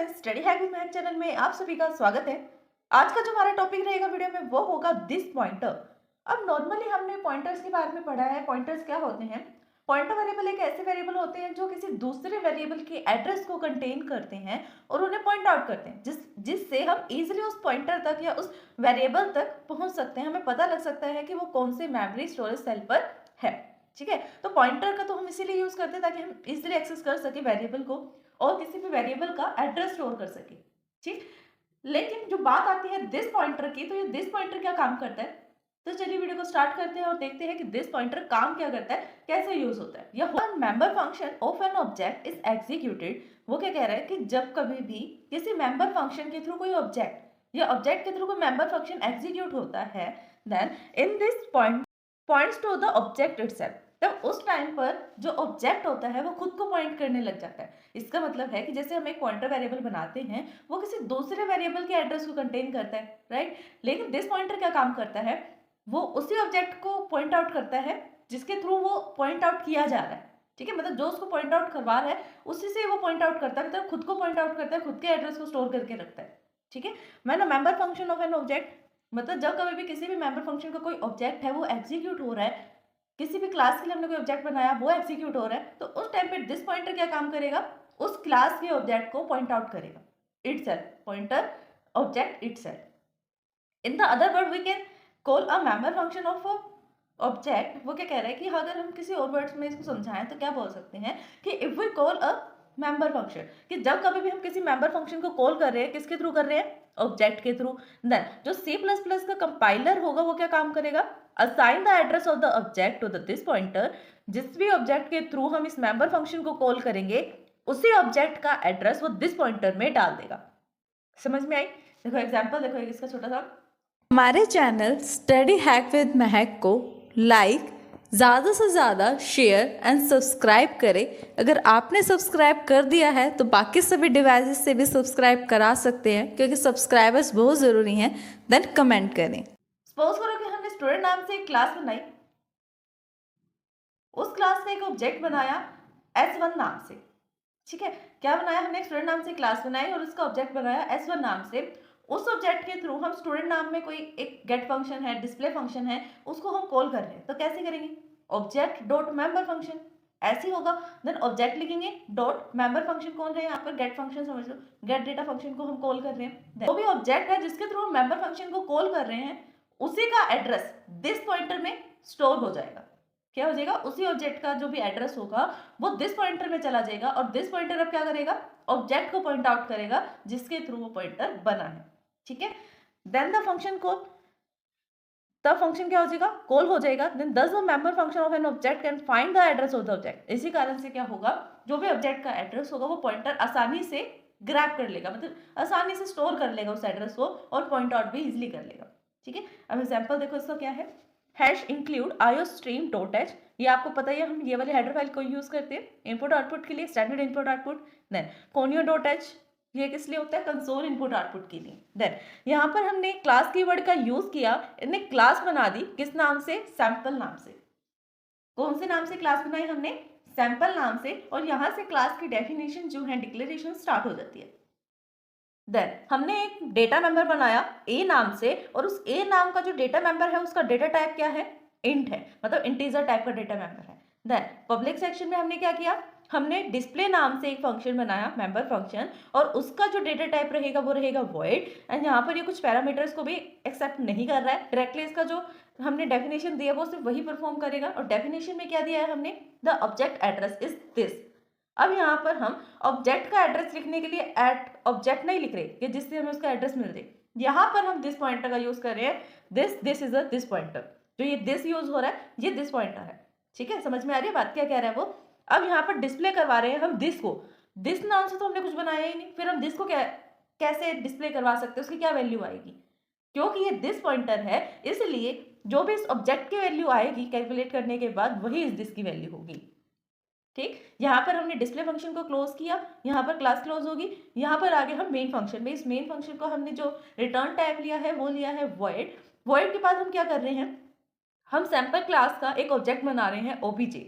Friends, study hack with Mahak channel में आप सभी का स्वागत है। आज का जो हमारा टॉपिक रहेगा वीडियो में वो होगा दिस पॉइंटर। अब नॉर्मली हमने पॉइंटर्स के बारे में पढ़ा है। पॉइंटर्स क्या होते हैं? पॉइंटर वेरिएबल एक ऐसे वेरिएबल होते हैं जो किसी दूसरे वेरिएबल के एड्रेस को कंटेन करते हैं और उन्हें पॉइंट आउट करते हैं, जिससे हम इजीली उस पॉइंटर तक या उस वेरिएबल तक पहुंच सकते हैं। हमें पता लग सकता है कि वो कौन से मेमोरी स्टोरेज सेल पर है। ठीक है, तो पॉइंटर का तो हम इसीलिए यूज करते हैं ताकि हम इजीली एक्सेस कर सके वेरिएबल को और किसी भी वेरिएबल का एड्रेस स्टोर कर सके। ठीक, लेकिन जो बात आती है दिस पॉइंटर की, तो ये दिस पॉइंटर क्या काम करता है? तो चलिए वीडियो को स्टार्ट करते हैं और देखते हैं कि दिस पॉइंटर काम क्या करता है, कैसे यूज होता है। यह member function of an object is executed. वो क्या कह रहा है कि जब कभी भी किसी मेंबर फंक्शन के थ्रू कोई ऑब्जेक्ट या ऑब्जेक्ट के थ्रू कोई मेंबर फंक्शन एग्जीक्यूट होता है, then in this points to the object itself. तब उस टाइम पर जो ऑब्जेक्ट होता है वो खुद को पॉइंट करने लग जाता है। इसका मतलब है कि जैसे हम एक पॉइंटर वेरिएबल बनाते हैं, वो किसी दूसरे वेरिएबल के एड्रेस को कंटेन करता है, राइट। लेकिन दिस पॉइंटर क्या काम करता है? वो उसी ऑब्जेक्ट को पॉइंट आउट करता है जिसके थ्रू वो पॉइंट आउट किया जा रहा है। ठीक है, मतलब जो उसको पॉइंट आउट करवा रहा है उसी से वो पॉइंट आउट करता है, मतलब खुद को पॉइंट आउट करता है, खुद के एड्रेस को स्टोर करके रखता है। ठीक है, मैंने member function of an object, मतलब जब कभी भी किसी भी मेंबर फंक्शन का कोई ऑब्जेक्ट है वो एग्जीक्यूट हो रहा है, किसी भी क्लास के लिए हमने कोई ऑब्जेक्ट बनाया वो एग्जीक्यूट हो रहा है, तो उस टाइम पे दिस पॉइंटर क्या काम करेगा? उस क्लास के ऑब्जेक्ट को पॉइंट आउट करेगा, itself, pointer object itself. In the other word we can call a member function of object. वो क्या कह रहा है कि अगर हम किसी और वर्ड्स में इसको समझाएं तो क्या बोल सकते हैं कि if we call a member function, कि जब कभी भी हम किसी मेंबर फंक्शन को कॉल कर रहे हैं, किसके थ्रू कर रहे हैं? ऑब्जेक्ट के थ्रू। देन जो C++ का कंपाइलर होगा वो क्या काम करेगा? Assign the address of the object to the this pointer. जिस भी ऑब्जेक्ट के थ्रू हम इस मेंबर फंक्शन को कॉल करेंगे उसी ऑब्जेक्ट का एड्रेस वो दिस पॉइंटर में डाल देगा। समझ में आई? देखो एग्जांपल देखो इसका छोटा सा। हमारे चैनल स्टडी हैक विद महक को लाइक, ज़्यादा से ज़्यादा शेयर एंड सब्सक्राइब करें। अगर आपने सब्सक्राइब कर दिया है तो बाकी सभी डिवाइसेस से भी सब्सक्राइब करा सकते हैं, क्योंकि सब्सक्राइबर्स बहुत ज़रूरी हैं। देन कमेंट करें। सपोज करो कि हमने स्टूडेंट नाम से एक क्लास बनाई, उस क्लास ने एक ऑब्जेक्ट बनाया S1 नाम से। ठीक है, क्या बनाया हमने? एक स्टूडेंट नाम से क्लास बनाई और उसका ऑब्जेक्ट बनाया S1 नाम से। उस ऑब्जेक्ट के थ्रू हम स्टूडेंट नाम में कोई एक गेट फंक्शन है, डिस्प्ले फंक्शन है, उसको हम कॉल कर रहे हैं, तो कैसे करेंगे? ऑब्जेक्ट डॉट मेंबर फंक्शन, ऐसे ही होगा। देन ऑब्जेक्ट लिखेंगे, डॉट मेंबर फंक्शन कौन है यहाँ पर? गेट फंक्शन, समझ लो, गेट डेटा फंक्शन को हम कॉल कर रहे हैं। वो भी ऑब्जेक्ट है जिसके थ्रू हम मेंबर फंक्शन को कॉल कर रहे हैं, उसी का एड्रेस दिस पॉइंटर में स्टोर हो जाएगा। क्या हो जाएगा? उसी ऑब्जेक्ट का जो भी एड्रेस होगा वो दिस पॉइंटर में चला जाएगा और दिस पॉइंटर अब क्या करेगा? ऑब्जेक्ट को पॉइंट आउट करेगा जिसके थ्रू वो पॉइंटर बना है। ठीक है, देन द फंक्शन कॉल, तब फंक्शन क्या हो जाएगा? कॉल हो जाएगा। देन दस the member function of an object can find the address of the object. इसी कारण से क्या होगा? जो भी ऑब्जेक्ट का एड्रेस होगा वो पॉइंटर आसानी से ग्रैब कर लेगा, मतलब आसानी से स्टोर कर लेगा उस एड्रेस को और पॉइंट आउट भी इजिली कर लेगा। ठीक है, अब एग्जांपल देखो इसका क्या है। Hash include iostream dot h, ये आपको पता ही है, हम ये वाले हेडर फाइल को यूज करते हैं इनपुट आउटपुट के लिए, standard input output. Then conio dot h, ये किस लिए होता है? कंसोल इनपुट आउटपुट के लिए। देन यहाँ पर हमने क्लास कीवर्ड का यूज किया, इन्हें क्लास बना दी, किस नाम से? सैंपल नाम से। कौन से नाम से क्लास बनाई हमने? सैंपल नाम से। और यहाँ से क्लास की डेफिनेशन जो है, डिक्लेरेशन स्टार्ट हो जाती है। देन हमने एक डेटा मेंबर बनाया ए नाम से, और उस ए नाम का जो डेटा मेंबर है उसका डेटा टाइप क्या है? इंट है, मतलब इंटीजर टाइप का डेटा मेंबर है। देन पब्लिक सेक्शन में हमने क्या किया? हमने डिस्प्ले नाम से एक फंक्शन बनाया, मेंबर फंक्शन, और उसका जो डेटा टाइप रहेगा वो रहेगा वॉइड। एंड यहाँ पर ये कुछ पैरामीटर्स को भी एक्सेप्ट नहीं कर रहा है, डायरेक्टली इसका जो हमने डेफिनेशन दिया वो सिर्फ वही परफॉर्म करेगा। और डेफिनेशन में क्या दिया है हमने? The object address is this. अब यहाँ पर हम ऑब्जेक्ट का एड्रेस लिखने के लिए एट ऑब्जेक्ट नहीं लिख रहे कि जिससे हमें उसका एड्रेस मिल जाए, यहाँ पर हम दिस पॉइंटर का यूज कर रहे हैं। This is a this pointer, जो ये दिस यूज हो रहा है ये दिस पॉइंटर है। ठीक है, समझ में आ रही है बात क्या कह रहा है वो? अब यहाँ पर डिस्प्ले करवा रहे हैं हम दिस को, दिस नाम से तो हमने कुछ बनाया ही नहीं, फिर हम दिस को कैसे डिस्प्ले करवा सकते हैं? उसकी क्या वैल्यू आएगी? क्योंकि ये दिस पॉइंटर है इसलिए जो भी इस ऑब्जेक्ट की वैल्यू आएगी कैलकुलेट करने के बाद वही इस दिस की वैल्यू होगी। ठीक, यहाँ पर हमने डिस्प्ले फंक्शन को क्लोज किया, यहाँ पर क्लास क्लोज होगी, यहाँ पर आगे हम मेन फंक्शन में, इस मेन फंक्शन को हमने जो रिटर्न टाइप लिया है वो लिया है वॉइड। वॉइड के बाद हम क्या कर रहे हैं? हम सैंपल क्लास का एक ऑब्जेक्ट बना रहे हैं ओबीजे।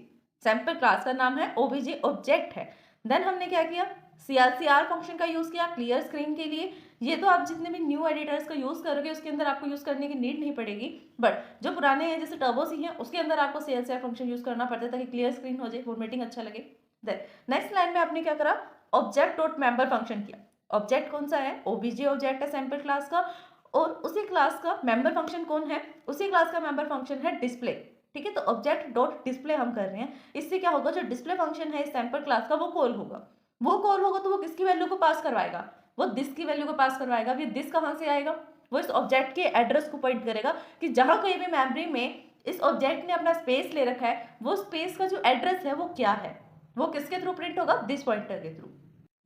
सैंपल क्लास का नाम है ओबीजे, ऑब्जेक्ट है। देन हमने क्या किया? CLCR फंक्शन का यूज़ किया क्लियर स्क्रीन के लिए। ये तो आप जितने भी न्यू एडिटर्स का यूज़ करोगे उसके अंदर आपको यूज़ करने की नीड नहीं पड़ेगी, बट जो पुराने हैं जैसे टर्बो सी हैं उसके अंदर आपको CLCR फंक्शन यूज़ करना पड़ता है ताकि क्लियर स्क्रीन हो जाए, फॉर्मेटिंग अच्छा लगे। देन नेक्स्ट लाइन में आपने क्या करा, ऑब्जेक्ट डॉट मेंबर फंक्शन किया। ऑब्जेक्ट कौन सा है, OBJ ऑब्जेक्ट है सैंपल क्लास का, और उसी क्लास का मेंबर फंक्शन कौन है, उसी क्लास का मेंबर फंक्शन है डिस्प्ले। ठीक है, तो ऑब्जेक्ट डॉट डिस्प्ले हम कर रहे हैं। इससे क्या होगा, जो डिस्प्ले फंक्शन है इस सैंपल क्लास का वो कॉल होगा। वो कॉल होगा तो वो किसकी वैल्यू को पास करवाएगा, वो दिस की वैल्यू को पास करवाएगा। अब ये दिस कहाँ से आएगा, वो इस ऑब्जेक्ट के एड्रेस को पॉइंट करेगा कि जहां कहीं भी मेमोरी में इस ऑब्जेक्ट ने अपना स्पेस ले रखा है वो स्पेस का जो एड्रेस है वो क्या है, वो किसके थ्रू प्रिंट होगा, दिस पॉइंटर के थ्रू।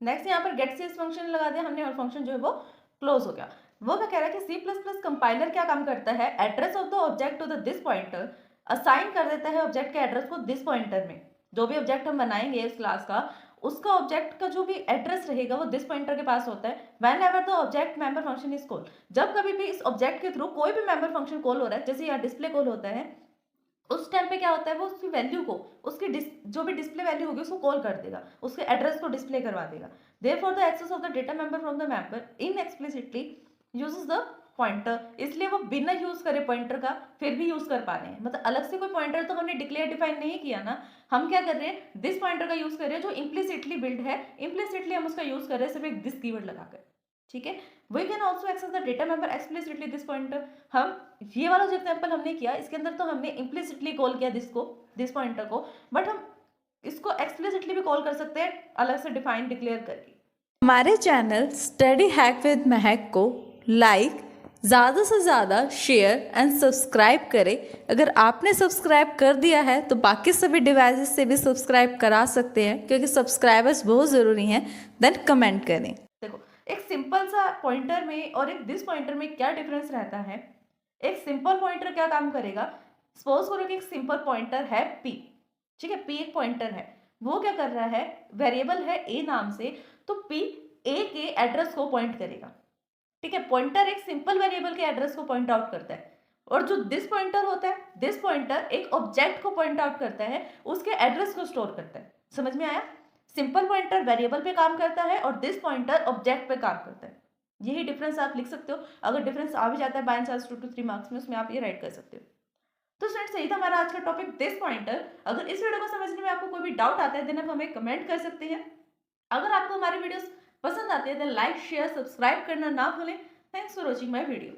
नेक्स्ट यहाँ पर गेट सीएस फंक्शन लगा दिया हमने और फंक्शन जो है वो क्लोज हो गया। वो क्या कह रहा है कि C++ कंपाइलर क्या काम करता है, address of the object to the this pointer assign कर देता है ऑब्जेक्ट के एड्रेस को दिस पॉइंटर में। जो भी ऑब्जेक्ट हम बनाएंगे इस क्लास का, उसका ऑब्जेक्ट का जो भी एड्रेस रहेगा वो दिस पॉइंटर के पास होता है। When ever the object member function is call, जब कभी भी इस ऑब्जेक्ट के थ्रू कोई भी मेंबर फंक्शन कॉल हो रहा है, जैसे यहाँ डिस्प्ले कॉल होता है, उस टाइम पे क्या होता है, वो उसकी वैल्यू को, उसकी जो भी डिस्प्ले वैल्यू होगी उसको कॉल कर देगा, उसके एड्रेस को डिस्प्ले करवा देगा। Therefore the access of the data member from the member inexplicitly uses the pointer, इसलिए वो बिना यूज करे पॉइंटर का फिर भी यूज कर पा रहे हैं। मतलब अलग से कोई पॉइंटर तो हमने डिक्लेयर डिफाइन नहीं किया ना, हम क्या कर रहे हैं, दिस पॉइंटर का यूज कर रहे हैं जो इम्प्लिसिटली बिल्ड है, इम्प्लिसिटली हम उसका यूज कर रहे हैं सिर्फ एक दिस कीवर्ड लगाकर। ठीक है, we can also access the data member explicitly this pointer. हम ये वाला जो एग्जाम्पल हमने किया इसके अंदर तो हमने इम्प्लिसिटली कॉल किया दिस पॉइंटर को, बट हम इसको एक्सप्लिसिटली भी कॉल कर सकते हैं अलग से डिफाइन डिक्लेयर करके। हमारे चैनल स्टडी हैक विद महक को लाइक, ज़्यादा से ज़्यादा शेयर एंड सब्सक्राइब करें। अगर आपने सब्सक्राइब कर दिया है तो बाकी सभी डिवाइसेस से भी सब्सक्राइब करा सकते हैं, क्योंकि सब्सक्राइबर्स बहुत ज़रूरी हैं। देन कमेंट करें। देखो, एक सिंपल सा पॉइंटर में और एक दिस पॉइंटर में क्या डिफरेंस रहता है। एक सिंपल पॉइंटर क्या काम करेगा, सपोज करो कि एक सिंपल पॉइंटर है p, ठीक है, p एक पॉइंटर है, वो क्या कर रहा है, वेरिएबल है a नाम से, तो p a के एड्रेस को पॉइंट करेगा। ठीक है, पॉइंटर एक सिंपल वेरिएबल के एड्रेस को पॉइंट आउट करता है, और जो दिस पॉइंटर होता है, दिस पॉइंटर एक ऑब्जेक्ट को पॉइंट आउट करता है, उसके एड्रेस को स्टोर करता है। समझ में आया, सिंपल पॉइंटर वेरिएबल पे काम करता है और दिस पॉइंटर ऑब्जेक्ट पे काम करता है। यही डिफरेंस आप लिख सकते हो। अगर डिफरेंस आ भी जाता है बाय चांस 2 to 3 मार्क्स में, उसमें आप ये राइट कर सकते हो। तो स्टूडेंट्स, यही था हमारा आज का टॉपिक दिस पॉइंटर। अगर इस वीडियो को समझने में आपको कोई भी डाउट आता है देन आप हमें कमेंट कर सकते हैं। अगर आपको हमारी वीडियोस पसंद आती है देन लाइक शेयर सब्सक्राइब करना ना भूलें। Thanks for watching my video.